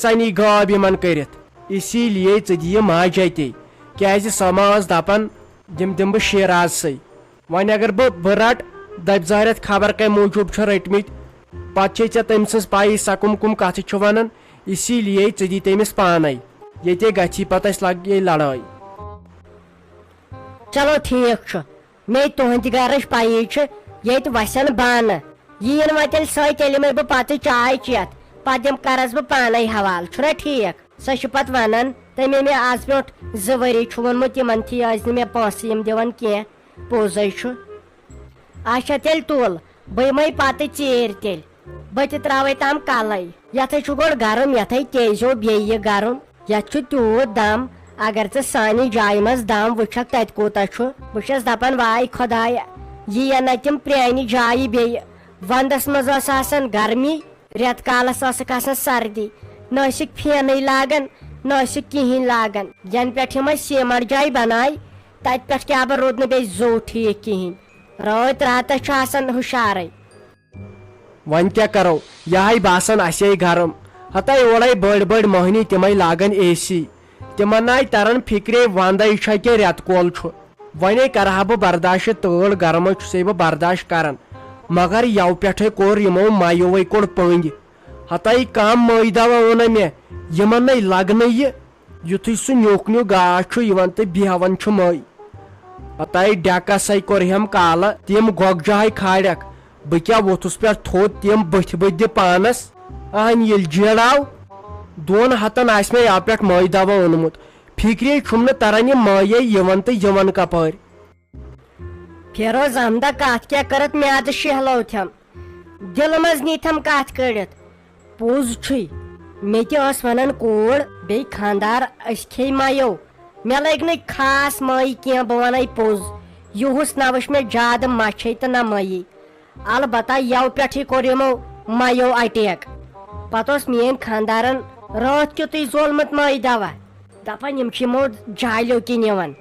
سنی غاب یمن کرت اسی لیے ژٕ دِ یہِ ماجہِ اتے کیازِ سما ٲس دپان یِم دِمہٕ بہٕ شیراز سٕے وۄنۍ اگر بہٕ رٹ دپہِ ظٲہرت خبر کمہِ موٗجوٗب چھِ رٔٹمٕتۍ پتہٕ چھے ژےٚ تٔمۍ سٕنٛز پایی سۄ کم کتھٕ چھِ ونان اسی لیے ژٕ دِ تٔمِس پانے ییٚتے گژھی پتہٕ اسہِ لگہِ لڑٲے. چلو ٹھیک چھُ مے تُہنٛدِ گرٕچ پایی چھِ ییٚتہِ وسن بانہٕ یِیِن وۄنۍ تیٚلہِ سۭتۍ تیٚلہِ یِمے بہٕ پتہٕ چاے چٮ۪تھ پتہٕ کرس بہٕ پانے حوالہٕ چھُنہ ٹھیک سۄ چھِ پتہٕ ونان تٔمۍ مےٚ آز برونٛٹھ 2 ؤری چھُ ووٚنمُت یِمن تھی ٲسۍ نہٕ مےٚ پونٛسہٕ یِم دِوان کینٛہہ پوٚزے چھُ اچھا تیٚلہِ تُل بہٕ یِمے پتہٕ ژیٖرۍ تیٚلہِ بہٕ تہِ تراوے تام کلے یتھے چھُ گۄڈٕ گرم یتھے تیزیو بیٚیہِ یہِ گرم یتھ چھُ تیوٗت دم اگر ژٕ سانہِ جایہِ منٛز دم وٕچھکھ تتہِ کوٗتاہ چھُ بہٕ چھس دپان واے خۄدایا یِیا نہ تِم پرانہِ جایہِ بیٚیہِ ونٛدس منٛز ٲس آسان گرمی رٮ۪تہٕ کالس ٲسٕکھ آسان سردی نہ ٲسِکھ فینٕے لاگان نہ ٲسِکھ کِہینۍ لاگان ینہٕ پٮ۪ٹھ یِم اسہِ سیٖمٹ جایہِ بناے تتہِ پٮ۪ٹھ کیٛاہ بہٕ روٗد نہٕ بیٚیہِ زوٗ ٹھیٖک کِہینۍ رٲتۍ راتس چھُ آسان ہُشارے. وۄنۍ کیٛاہ کرو یہے باسان اسے گرم ہتا اورے بٔڑۍ بٔڑۍ مٔہنی تِمے لاگان اے سی تِمن آیہِ تران فکرے ونٛدے چھا کہِ رٮ۪تہٕ کول چھُ وۄنۍ کرٕ ہا بہٕ برداشت تۭر گرمے چھُسے بہٕ برداشت کران مگر یو پٮ۪ٹھے کوٚر یِمو مایوے کوٚڑ پٔنٛدۍ ہتا کم مٲے دوا اوٚن مےٚ یِمن نَے لگنہٕ یہِ یُتھُے سُہ نیُک نیُک گاش چھُ یِوان تہٕ بیہوان چھُ مٲے ہتا ڈیکسے کوٚرہم کالہٕ تِم گۄگجہے کھالکھ بہٕ کیٛاہ ووٚتھُس پٮ۪ٹھ تھوٚد تِم بٕتھِ بٕتھِ دِ پانس اہن ییٚلہِ جیڑ آو 2 ہتن آسہِ مےٚ یو پٮ۪ٹھ مٲے دوا اوٚنمُت فکرے چھُم نہٕ تران یِم مٲیے یِوان تہٕ یِوان کپٲرۍ. فیروز احمدہ کتھ کیٛاہ کٔرتھ میادٕ شہلوتھم دلہٕ منٛز نیٖتھم کتھ کٔڑِتھ پوٚز چھُے مےٚ تہِ ٲس ونان کوٗر بیٚیہِ خانٛدار أسۍ کھیٚیہِ مایو مےٚ لٔگۍ نہٕ خاص مٲے کینٛہہ بہٕ ونَے پوٚز یِہُس نہ وٕچھ مےٚ زیادٕ مچھے تہٕ نہ مٲیی البتہ یو پٮ۪ٹھٕے کوٚر یِمو مایو اٹیک پتہٕ اوس میٲنۍ خانٛدارن راتھ کیُتٕے زولمُت مٲے دوا دپان یِم چھِ یِمو جالیو کِنۍ یِوان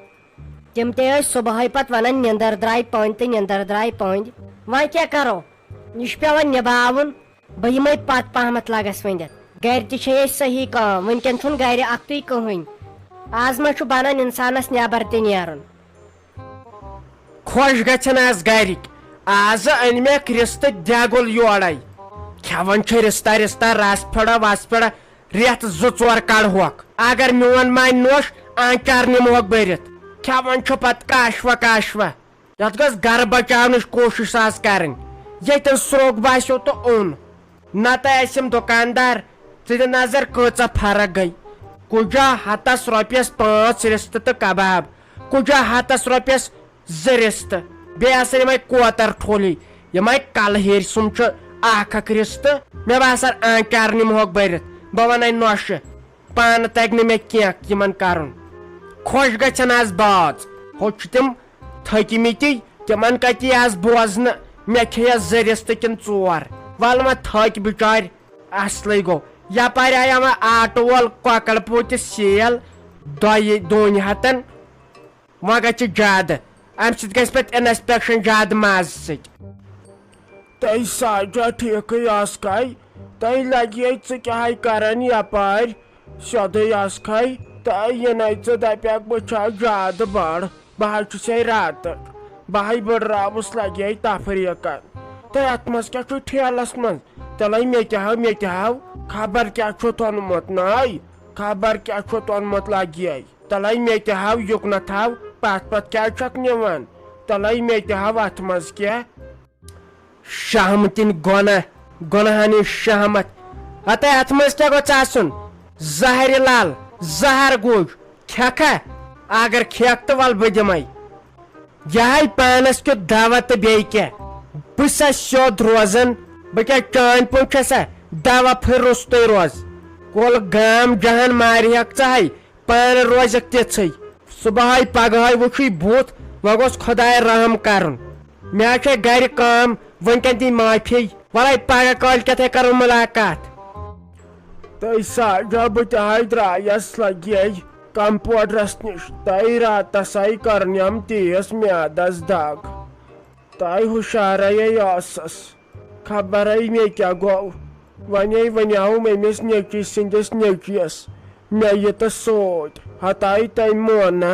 تِم تہِ ٲسۍ صبحٲے پتہٕ ونان نِندٕر درٛاے پٔنٛدۍ تہٕ نِندٕر درٛاے پٔنٛدۍ وۄنۍ کیٛاہ کرو یہِ چھُ پیٚوان نِباوُن بہٕ یِمے پتہٕ پہمتھ لگس ؤنِتھ گرِ تہِ چھے أسۍ صحیح کٲم وُنکیٚن چھُنہٕ گرِ اکھتُے کٕہٕنۍ آز ما چھُ بنان انسانس نٮ۪بر تہِ نیرُن. خۄش گژھن آز گرِکۍ آز أنۍ مےٚ رِستہٕ دٮ۪گُل یورے کھٮ۪وان چھِ رِستا رِستا رس پھڑا وس پھڑا 2-4 رٮ۪تھ کڑہوکھ اگر میون مانہِ نوش آنچار نِمہوکھ بٔرِتھ کھٮ۪وان چھُ پتہٕ کاشوا کاشوا یتھ گٔژھ گرٕ بچاونٕچ کوٗشش آز کرٕنۍ ییٚتٮ۪ن سرٛوگ باسیو تہٕ اوٚن نتہٕ ٲسِم دُکاندار ژٕ دِ نظر کۭژاہ فرق گٔے کُجا ہتس رۄپیس 5 رِستہٕ تہٕ کباب کُجا ہتس رۄپیس 2 رِستہٕ بیٚیہِ آسان یِمے کوتر ٹھوٗلی یِمے کلہٕ ہیرِ سُم چھُ اکھ رِستہٕ مےٚ باسان آنچار نِمہوکھ بٔرِتھ بہٕ ونے نۄشہِ پانہٕ تگہِ نہٕ مےٚ کینٛہہ یِمن کرُن خۄش گژھن آز باژ ہُہ چھِ تِم تھٔکمٕتی تِمن کتی آز بوزنہٕ مےٚ کھیٚیس 2 رِستہٕ کِنہٕ 4 ول وۄنۍ تھٔکۍ بِچارِ اصلٕے گوٚو یپٲرۍ آیہِ وۄنۍ آٹوٗ وول کۄکر پوٗتِس سیل 2 ہتن وۄنۍ گژھِ زیادٕ امہِ سۭتۍ گژھِ پتہٕ انسپیکشن زیادٕ مازٕ سۭتۍ. تۄہہِ ساجا ٹھیکٕے آسکھے تۄہہِ لگے ژٕ کیٛاہ کران یپٲرۍ سیوٚدُے آسکھے تۄہہِ یِنَے ژٕ دپکھ بہٕ چھَس زیادٕ بٔڑ بہٕ حظ چھُسے راتہٕ بہے بٔڑراوُس لگے تفریٖقن تۄہہِ اتھ منٛز کیٛاہ چھُ ٹھیلس منٛز تیٚلے مےٚ تہِ ہاو خبر کیٛاہ چھُتھ اوٚنمُت ناے خبر کیٛاہ چھُتھ اوٚنمُت لگے تیٚلے مےٚ تہِ ہاو یُکنتھ ہاو پتھ کیٛاہ چھکھ نِوان تیٚلے مےٚ تہِ ہاو اتھ منٛز کیٛاہ. شہمتٕنۍ گۄنہٕچ شہمت ہتا اتھ منٛز کیٛاہ گوٚژھ آسُن زہرِ لال زہر گوٚج کھٮ۪کھا اگر کھٮ۪کھ تہٕ ول بہٕ دِمے یہے پانس کیُتھ دوا تہٕ بیٚیہِ کیٛاہ بہٕ چھسا سیوٚد روزان بہٕ کیٛاہ چٲنۍ پٲٹھۍ چھسا دوا پھِر روٚستُے روز کُل گام جہان مارِہکھ ژٕ پانہٕ روزکھ تِژھٕے صبحٲے پگہٲے وٕچھُے بُتھ وۄنۍ گوٚژھ خۄداے رحم کرُن مےٚ چھے گرِ کٲم وٕنکیٚن دِنۍ معٲفی وَلے پگہہ کٲلۍ کرو مُلاقات. تۄہہِ ساجا بہٕ تہِ ہاے درٛایس لگے کمپوڈرس نِش تۄہہِ راتسے کٔرنٮ۪م تیٖژ میادس دگ تۄہہِ ہُشارے ٲسٕس خبرے مےٚ کیٛاہ گوٚو ونیاوم أمِس نیٚچِوۍ سٕنٛدِس نیٚچوِس مےٚ یہِ تہٕ سۭتۍ ہتاے تٔمۍ مون نا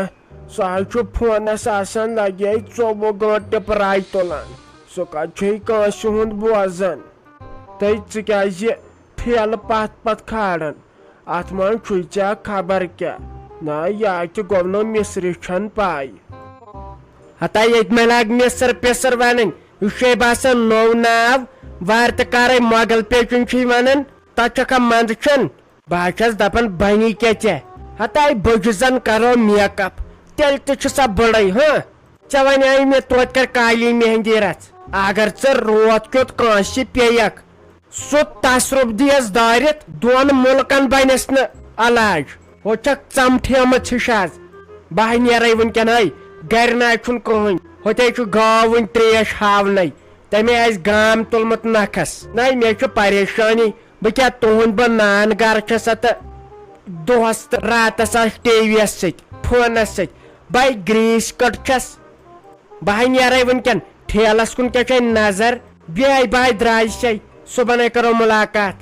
سُہ حظ چھُ فونس آسان لگے 24 گٲنٛٹہٕ ٹِپراے تُلان سُہ کتہِ چھُے کٲنٛسہِ ہُنٛد بوزان تہٕ ژٕ کیازِ ٹھیلہٕ پتھ کھالان اتھ منٛز چھُے ژےٚ خبر کیٛاہ نہ یا تہِ گوٚو نہٕ مِصرِ چھَن پاے ہتا ییٚتہِ مےٚ لاگ مِسر پِسر ونٕنۍ یہِ چھے باسان نوٚو ناو وارٕ تہٕ کارے مۄغل پیچُن چھُے ونان تتھ چھکھا منٛدٕ چھُن بہٕ حظ چھس دپان بنی کیٛاہ ژےٚ ہتا بٕجہِ زن کرو میک اپ تیٚلہِ تہِ چھِ سۄ بٕڑے ژےٚ ونے مےٚ توتہِ کر کالی مہندی رژھ اگر ژٕ روت کیُتھ کٲنٛسہِ پیٚیکھ سُہ تصرُف دیس دٲرِتھ 2 مُلکن بنس نہٕ علاج ہُہ چھکھ ژمٹھیمٕژ ہِش آز بہٕ نیرے وُنکیٚن گرِ نہ چھُنہٕ کٕہٕنۍ ہوٚتے چھُ گاو وُنہِ تریش ہاونے تمے آسہِ گام تُلمُت نکھس نہ مےٚ چھُ پریشٲنی بہٕ کیٛاہ تُہُنٛد بہٕ نان گرٕ چھسا تہٕ دۄہس تہٕ راتس آسہِ ٹی وی یس سۭتۍ فونس سۭتۍ بے گریٖس کٔٹ چھس بہٕ نیرے وُنکیٚن ٹھیلس کُن کیٛاہ چھے نظر بیٚیہِ بہٕ درٛایہِ سے صبحن کرو مُلاقات